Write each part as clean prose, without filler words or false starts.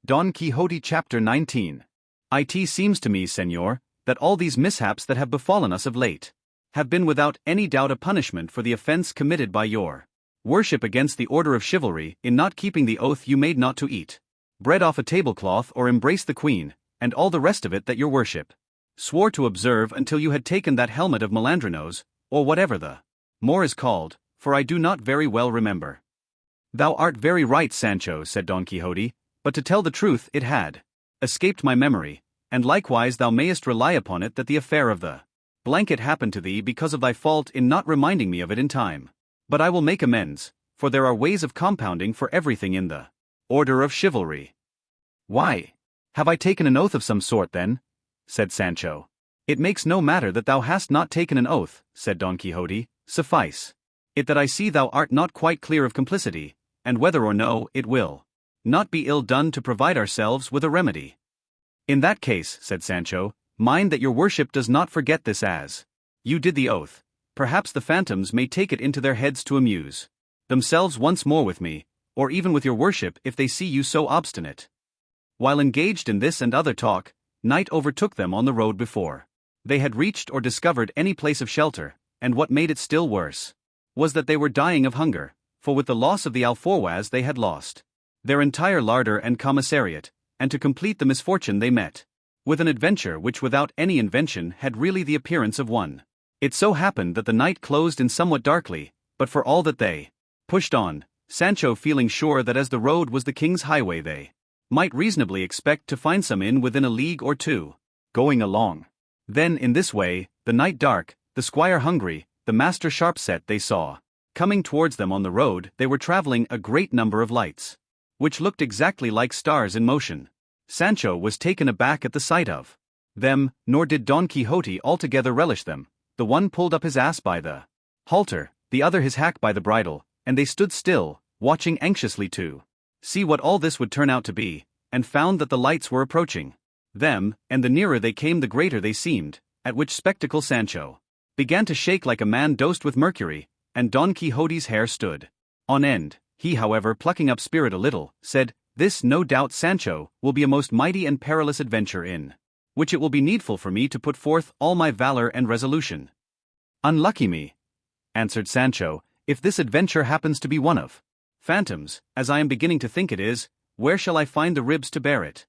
Don Quixote Chapter 19. It seems to me, Señor, that all these mishaps that have befallen us of late have been without any doubt a punishment for the offense committed by your worship against the order of chivalry in not keeping the oath you made not to eat bread off a tablecloth or embrace the queen, and all the rest of it that your worship swore to observe until you had taken that helmet of Malandrinos, or whatever the more is called, for I do not very well remember. Thou art very right, Sancho, said Don Quixote, but to tell the truth it had escaped my memory, and likewise thou mayest rely upon it that the affair of the blanket happened to thee because of thy fault in not reminding me of it in time. But I will make amends, for there are ways of compounding for everything in the order of chivalry. Why, have I taken an oath of some sort then? Said Sancho. It makes no matter that thou hast not taken an oath, said Don Quixote, suffice it that I see thou art not quite clear of complicity, and whether or no it will not be ill done to provide ourselves with a remedy. In that case, said Sancho, mind that your worship does not forget this as you did the oath. Perhaps the phantoms may take it into their heads to amuse themselves once more with me, or even with your worship if they see you so obstinate. While engaged in this and other talk, night overtook them on the road before they had reached or discovered any place of shelter, and what made it still worse was that they were dying of hunger, for with the loss of the alforjas they had lost their entire larder and commissariat, and to complete the misfortune they met with an adventure which without any invention had really the appearance of one. It so happened that the night closed in somewhat darkly, but for all that they pushed on, Sancho feeling sure that as the road was the king's highway they might reasonably expect to find some inn within a league or two, going along. Then in this way, the night dark, the squire hungry, the master sharp set they saw coming towards them on the road they were travelling a great number of lights, which looked exactly like stars in motion. Sancho was taken aback at the sight of them, nor did Don Quixote altogether relish them. The one pulled up his ass by the halter, the other his hack by the bridle, and they stood still, watching anxiously to see what all this would turn out to be, and found that the lights were approaching them, and the nearer they came the greater they seemed, at which spectacle Sancho began to shake like a man dosed with mercury, and Don Quixote's hair stood on end. He, however, plucking up spirit a little, said, "This, no doubt, Sancho, will be a most mighty and perilous adventure in which it will be needful for me to put forth all my valor and resolution." "Unlucky me," answered Sancho, "if this adventure happens to be one of phantoms, as I am beginning to think it is. Where shall I find the ribs to bear it?"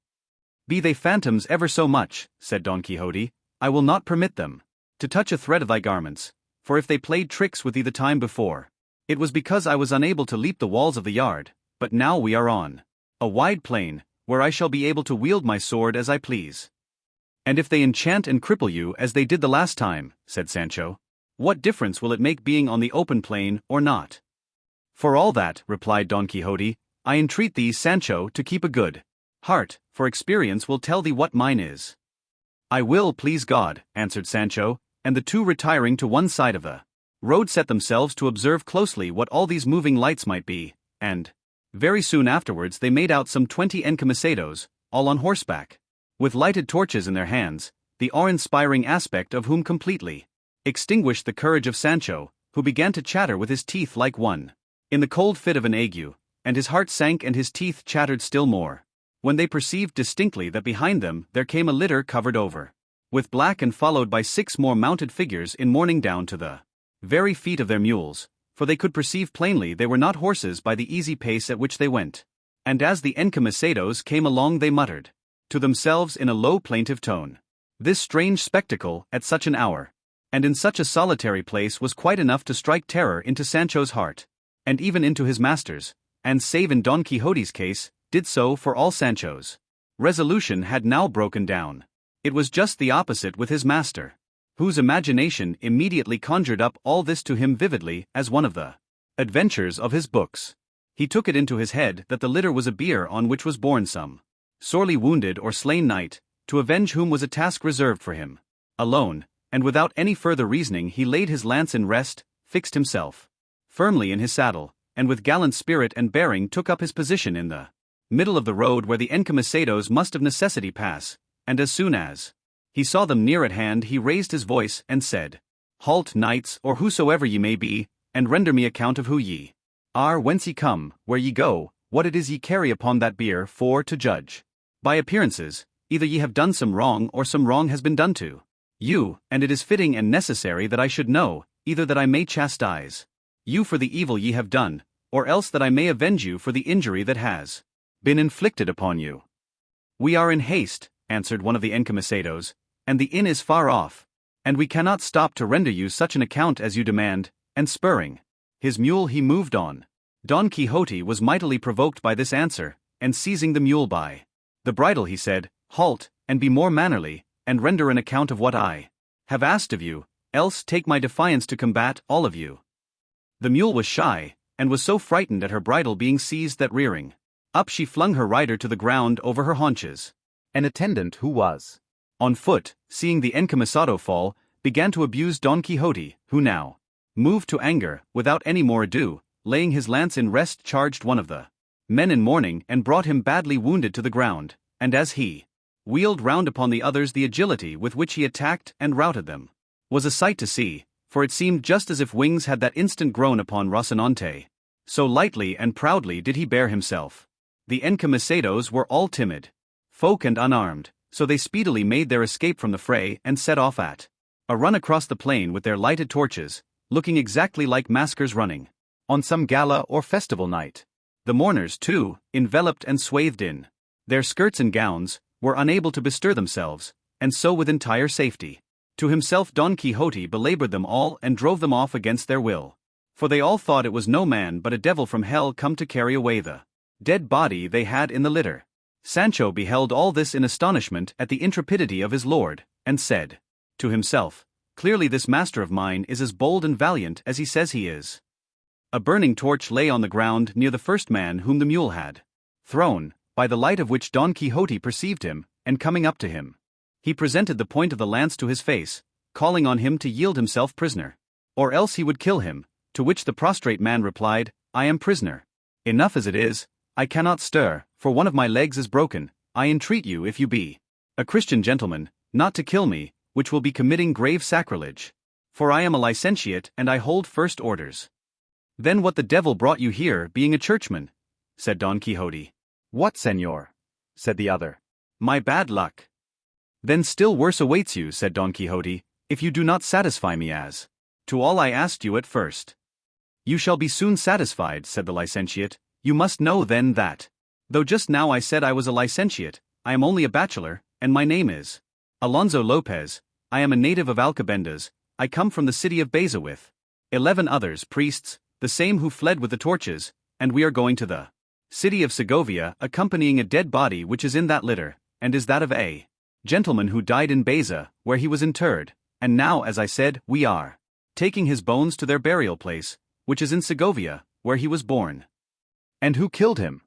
"Be they phantoms ever so much," said Don Quixote, "I will not permit them to touch a thread of thy garments, for if they played tricks with thee the time before, it was because I was unable to leap the walls of the yard, but now we are on a wide plain, where I shall be able to wield my sword as I please." "And if they enchant and cripple you as they did the last time," said Sancho, "what difference will it make being on the open plain or not?" "For all that," replied Don Quixote, "I entreat thee, Sancho, to keep a good heart, for experience will tell thee what mine is." "I will, please God," answered Sancho, and the two retiring to one side of the road set themselves to observe closely what all these moving lights might be, and very soon afterwards they made out some 20 encamisados, all on horseback, with lighted torches in their hands, the awe-inspiring aspect of whom completely extinguished the courage of Sancho, who began to chatter with his teeth like one in the cold fit of an ague, and his heart sank and his teeth chattered still more, when they perceived distinctly that behind them there came a litter covered over with black and followed by 6 more mounted figures in mourning down to the very feet of their mules, for they could perceive plainly they were not horses by the easy pace at which they went. And as the encamisados came along they muttered to themselves in a low plaintive tone, "This strange spectacle, at such an hour, and in such a solitary place, was quite enough to strike terror into Sancho's heart, and even into his master's, and save in Don Quixote's case, did so for all Sancho's resolution had now broken down. It was just the opposite with his master, whose imagination immediately conjured up all this to him vividly as one of the adventures of his books. He took it into his head that the litter was a bier on which was borne some sorely wounded or slain knight, to avenge whom was a task reserved for him alone, and without any further reasoning he laid his lance in rest, fixed himself firmly in his saddle, and with gallant spirit and bearing took up his position in the middle of the road where the encamisados must of necessity pass, and as soon as he saw them near at hand he raised his voice and said, "Halt, knights, or whosoever ye may be, and render me account of who ye are, whence ye come, where ye go, what it is ye carry upon that bier, for to judge by appearances, either ye have done some wrong or some wrong has been done to you, and it is fitting and necessary that I should know, either that I may chastise you for the evil ye have done, or else that I may avenge you for the injury that has been inflicted upon you. We are in haste, answered one of the encamisados, and the inn is far off, and we cannot stop to render you such an account as you demand, and spurring his mule he moved on. Don Quixote was mightily provoked by this answer, and seizing the mule by the bridle he said, Halt, and be more mannerly, and render an account of what I have asked of you, else take my defiance to combat all of you. The mule was shy, and was so frightened at her bridle being seized that rearing up she flung her rider to the ground over her haunches. An attendant who was on foot, seeing the encamisado fall, began to abuse Don Quixote, who now, moved to anger, without any more ado, laying his lance in rest charged one of the men in mourning and brought him badly wounded to the ground, and as he wheeled round upon the others the agility with which he attacked and routed them was a sight to see, for it seemed just as if wings had that instant grown upon Rocinante. So lightly and proudly did he bear himself. The encamisados were all timid folk and unarmed, so they speedily made their escape from the fray and set off at a run across the plain with their lighted torches, looking exactly like maskers running on some gala or festival night. The mourners, too, enveloped and swathed in their skirts and gowns, were unable to bestir themselves, and so with entire safety. To himself Don Quixote belabored them all and drove them off against their will. For they all thought it was no man but a devil from hell come to carry away the dead body they had in the litter. Sancho beheld all this in astonishment at the intrepidity of his lord, and said to himself, Clearly this master of mine is as bold and valiant as he says he is. A burning torch lay on the ground near the first man whom the mule had thrown, by the light of which Don Quixote perceived him, and coming up to him, he presented the point of the lance to his face, calling on him to yield himself prisoner, or else he would kill him, to which the prostrate man replied, I am prisoner. Enough as it is, I cannot stir, for one of my legs is broken. I entreat you, if you be a Christian gentleman, not to kill me, which will be committing grave sacrilege. For I am a licentiate and I hold first orders. Then what the devil brought you here, being a churchman? Said Don Quixote. What, señor? Said the other. My bad luck. Then still worse awaits you, said Don Quixote, if you do not satisfy me as to all I asked you at first. You shall be soon satisfied, said the licentiate. You must know then that, though just now I said I was a licentiate, I am only a bachelor, and my name is Alonso Lopez. I am a native of Alcobendas. I come from the city of Baeza with 11 others, priests, the same who fled with the torches, and we are going to the city of Segovia, accompanying a dead body which is in that litter, and is that of a gentleman who died in Baeza, where he was interred, and now, as I said, we are taking his bones to their burial place, which is in Segovia, where he was born. And who killed him?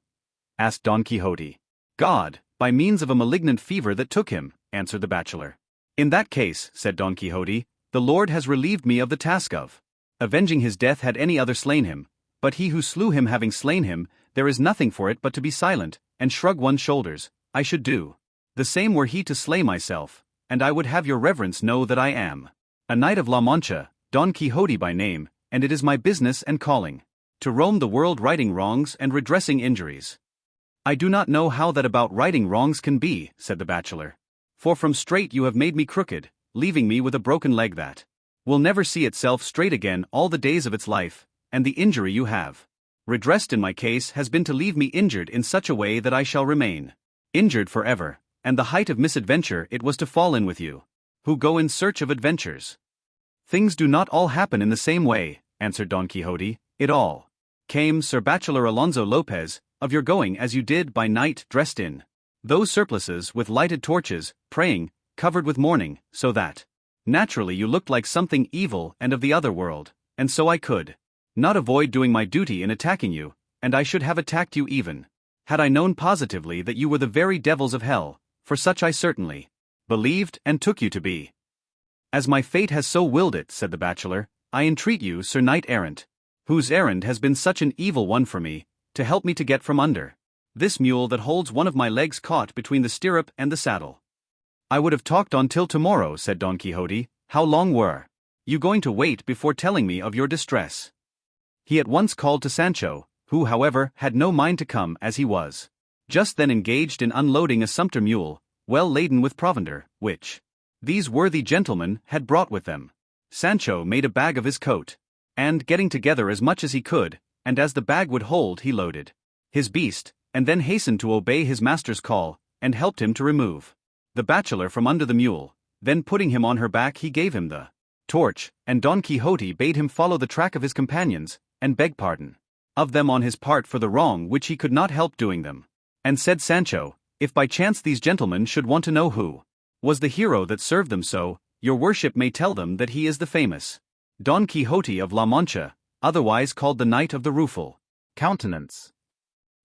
Asked Don Quixote. God, by means of a malignant fever that took him, answered the bachelor. In that case, said Don Quixote, the Lord has relieved me of the task of avenging his death had any other slain him, but he who slew him having slain him, there is nothing for it but to be silent, and shrug one's shoulders. I should do the same were he to slay myself, and I would have your reverence know that I am a knight of La Mancha, Don Quixote by name, and it is my business and calling to roam the world righting wrongs and redressing injuries. I do not know how that about righting wrongs can be, said the bachelor. For from straight you have made me crooked, leaving me with a broken leg that will never see itself straight again all the days of its life, and the injury you have redressed in my case has been to leave me injured in such a way that I shall remain injured forever, and the height of misadventure it was to fall in with you, who go in search of adventures. Things do not all happen in the same way, answered Don Quixote. It all came, Sir Bachelor Alonso Lopez, of your going as you did by night dressed in those surplices with lighted torches, praying, covered with mourning, so that naturally you looked like something evil and of the other world, and so I could not avoid doing my duty in attacking you, and I should have attacked you even had I known positively that you were the very devils of hell, for such I certainly believed and took you to be. As my fate has so willed it, said the bachelor, I entreat you, Sir Knight-errant, whose errand has been such an evil one for me, to help me to get from under this mule that holds one of my legs caught between the stirrup and the saddle. I would have talked on till tomorrow, said Don Quixote. How long were you going to wait before telling me of your distress? He at once called to Sancho, who however had no mind to come as he was just then engaged in unloading a sumpter mule, well laden with provender, which these worthy gentlemen had brought with them. Sancho made a bag of his coat, and getting together as much as he could, and as the bag would hold he loaded his beast, and then hastened to obey his master's call, and helped him to remove the bachelor from under the mule. Then putting him on her back he gave him the torch, and Don Quixote bade him follow the track of his companions, and beg pardon of them on his part for the wrong which he could not help doing them. And said Sancho, if by chance these gentlemen should want to know who was the hero that served them so, your worship may tell them that he is the famous Don Quixote of La Mancha, otherwise called the Knight of the Rueful Countenance.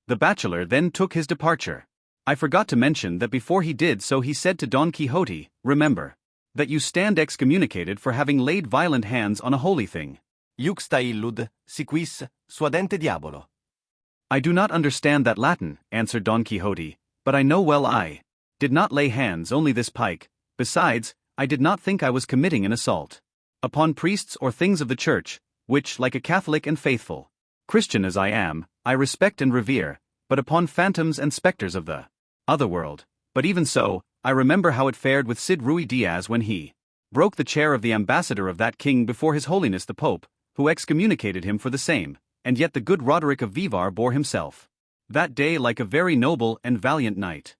The bachelor then took his departure. I forgot to mention that before he did so he said to Don Quixote, remember that you stand excommunicated for having laid violent hands on a holy thing. Juxta illud, si quis, suadente diabolo. I do not understand that Latin, answered Don Quixote, but I know well I did not lay hands only this pike. Besides, I did not think I was committing an assault upon priests or things of the church, which, like a Catholic and faithful Christian as I am, I respect and revere, but upon phantoms and spectres of the other world. But even so, I remember how it fared with Cid Ruy Diaz when he broke the chair of the ambassador of that king before his holiness the Pope, who excommunicated him for the same, and yet the good Roderick of Vivar bore himself that day like a very noble and valiant knight.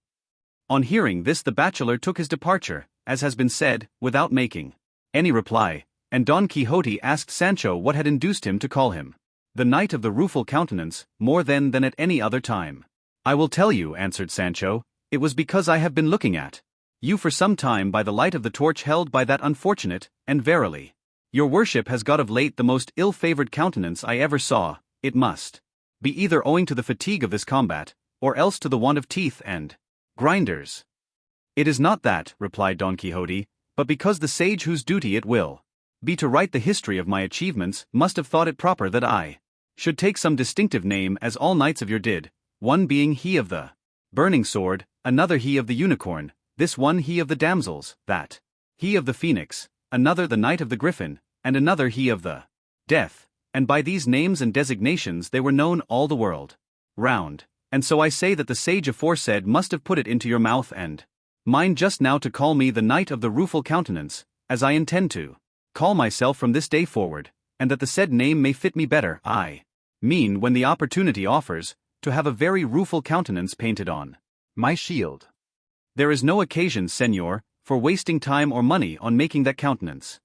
On hearing this the bachelor took his departure, as has been said, without making any reply, and Don Quixote asked Sancho what had induced him to call him the Knight of the Rueful Countenance, more then than at any other time. I will tell you, answered Sancho, it was because I have been looking at you for some time by the light of the torch held by that unfortunate, and verily, your worship has got of late the most ill-favoured countenance I ever saw. It must be either owing to the fatigue of this combat, or else to the want of teeth and grinders. It is not that, replied Don Quixote, but because the sage whose duty it will be to write the history of my achievements must have thought it proper that I should take some distinctive name as all knights of your did, one being he of the burning sword, another he of the unicorn, this one he of the damsels, that he of the phoenix, another the knight of the griffin, and another he of the death, and by these names and designations they were known all the world round, and so I say that the sage aforesaid must have put it into your mouth and mine just now to call me the Knight of the Rueful Countenance, as I intend to call myself from this day forward, and that the said name may fit me better, I mean when the opportunity offers, to have a very rueful countenance painted on my shield. There is no occasion, señor, for wasting time or money on making that countenance,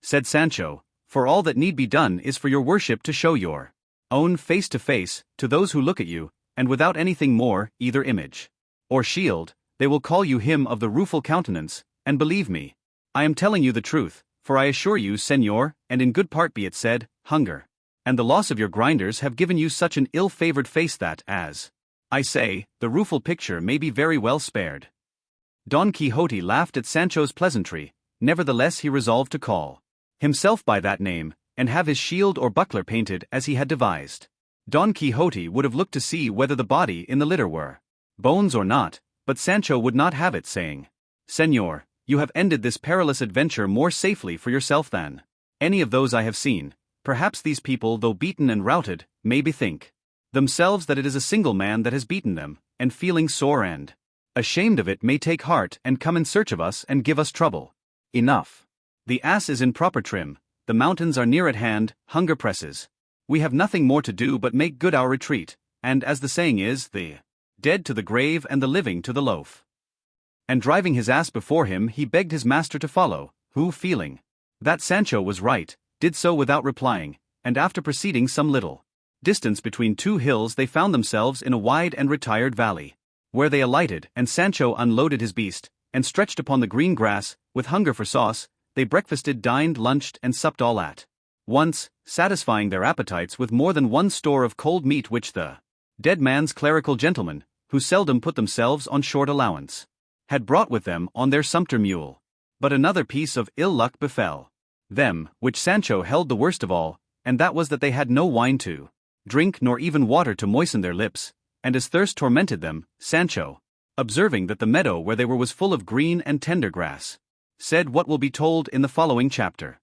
said Sancho, for all that need be done is for your worship to show your own face to face, to those who look at you, and without anything more, either image or shield, they will call you him of the rueful countenance, and believe me, I am telling you the truth, for I assure you, señor, and in good part be it said, hunger and the loss of your grinders have given you such an ill-favoured face that, as I say, the rueful picture may be very well spared. Don Quixote laughed at Sancho's pleasantry, nevertheless he resolved to call himself by that name, and have his shield or buckler painted as he had devised. Don Quixote would have looked to see whether the body in the litter were bones or not, but Sancho would not have it, saying, Señor, you have ended this perilous adventure more safely for yourself than any of those I have seen. Perhaps these people, though beaten and routed, may bethink themselves that it is a single man that has beaten them, and feeling sore and ashamed of it may take heart and come in search of us and give us trouble. Enough. The ass is in proper trim, the mountains are near at hand, hunger presses. We have nothing more to do but make good our retreat, and as the saying is, the dead to the grave and the living to the loaf. And driving his ass before him he begged his master to follow, who feeling that Sancho was right, did so without replying, and after proceeding some little distance between two hills they found themselves in a wide and retired valley, where they alighted, and Sancho unloaded his beast, and stretched upon the green grass, with hunger for sauce, they breakfasted, dined, lunched, and supped all at once, satisfying their appetites with more than one store of cold meat which the dead man's clerical gentlemen, who seldom put themselves on short allowance, had brought with them on their sumpter mule. But another piece of ill luck befell them, which Sancho held the worst of all, and that was that they had no wine to drink nor even water to moisten their lips, and as thirst tormented them, Sancho, observing that the meadow where they were was full of green and tender grass, said what will be told in the following chapter.